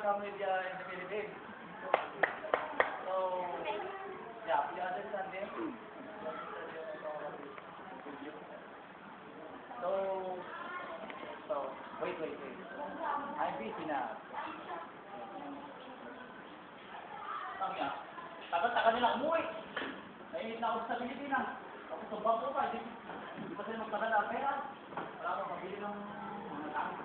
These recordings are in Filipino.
family there in the Philippines. So, yeah, the other Sunday. So, wait. I'm busy now. Tangya, tagal-tagal nila umuwi. Nainit na ako sa Pilipinas. Ako sa bangko pa, hindi pa sila magtagal na pera. Wala akong mabili ng mga dami.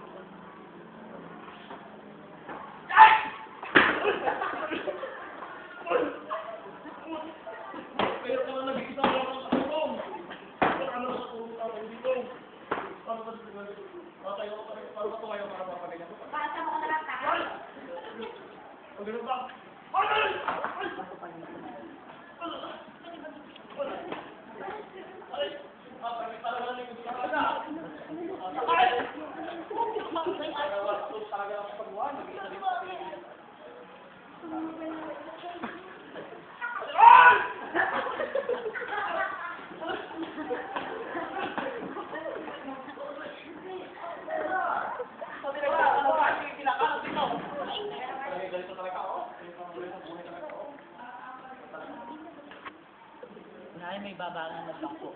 Pero ka lang nagkikita mo lang ang tulong. Ano sa tulong ka lang dito? Ano ba sila dito? Matayo ko pa rin. Paano ba ito ngayon para mapaganyan ko? Basta mo ko na lang takal. Ang ganun ba? Ay, may babangan na lang po.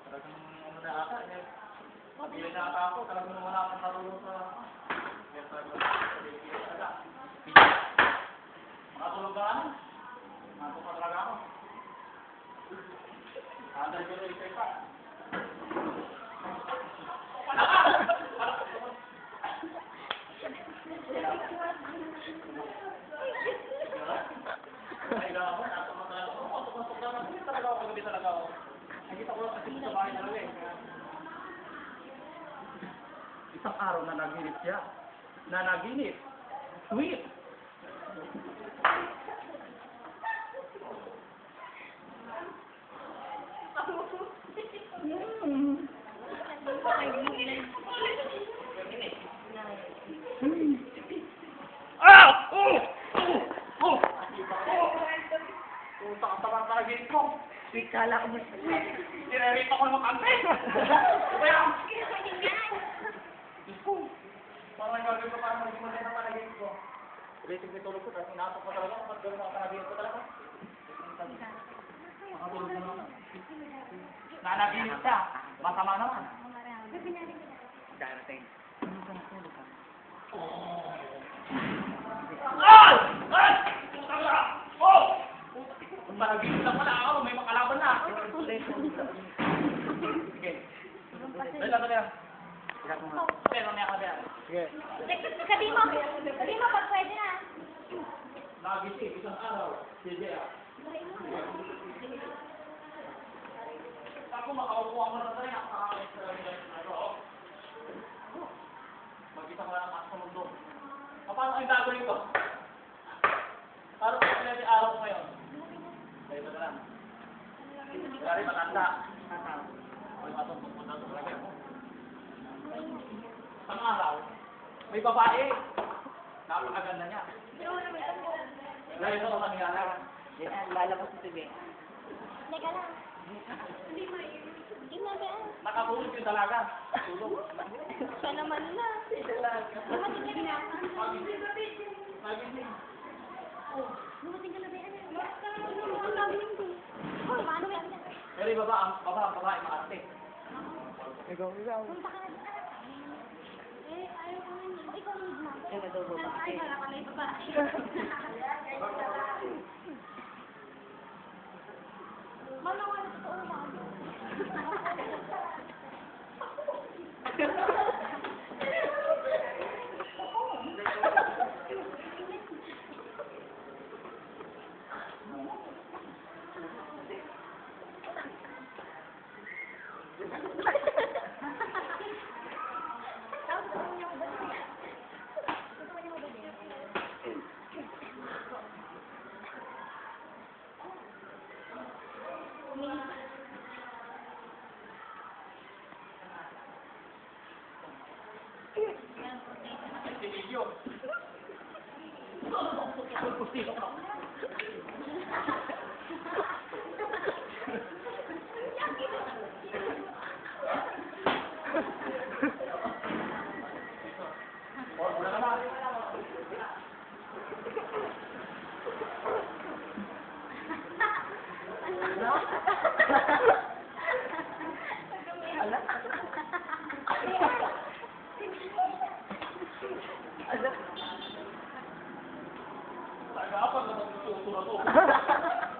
Talagang ano na ata, mabili na ata ako, talagang wala akong marunong sa... Makatulog ka ano? Makatulog ka talaga ako. Andal ko rin isa pa. Ay, gano'n ako, nasa talaga ako, kagabi talaga ako. Nakita ko lang kasi sa bahay talaga eh. Isang araw na naginip siya. Nanaginip. Sweet! Ah! Oh! Takang panaginip ko. Sweet, kala ko mas sweet. Sinarita ko ng kante. Kaya, Diyos ko. Parang gagawin ko parang magsimulay ng panaginip ko. Ulitin ko tulog ko. Tapos inasok ko talaga. Kapag gano'n ang panaginip ko talaga. Makatulog na naman. Nanaginip siya. Masama naman. Darating. Ano ka natulog ka? Ay! Ay! Oh! Kung panaginip lang pala ako, may makalaban na. Sige. Dahil lang kaya. Pero may ako dyan. Sige. Sabi mo pag pwede na. Nagising isang araw. Sige ah. Ako makaupo ako na tayo. Nakakakit sa ano. Mag-isa ko lang sa mundo. Paano ang gagawin ko? Paano ko pwede araw ko ngayon? Kaya ba na lang? Kaya matanda. May matong pupunta ito talaga ako. Ang araw, may babae. Napakaganda niya. Dahil ito ang nangyari. Yan, lalabas sa TV. Teka lang. Hindi na ba? Nakatulog yung dalaga. Tulog. Siya naman na. Dumating ka na. Nagising. Dumating ka na ba? Ang sabi ko. Hoy, paano ba? Pero yung babae, maarte. Ikaw. Punta ka na. Ayaw ko na. Ikaw na yun. Yan na daw ba? Ay, wala ka na yung babae. Manawa na ito ang bago. Video. puso na to.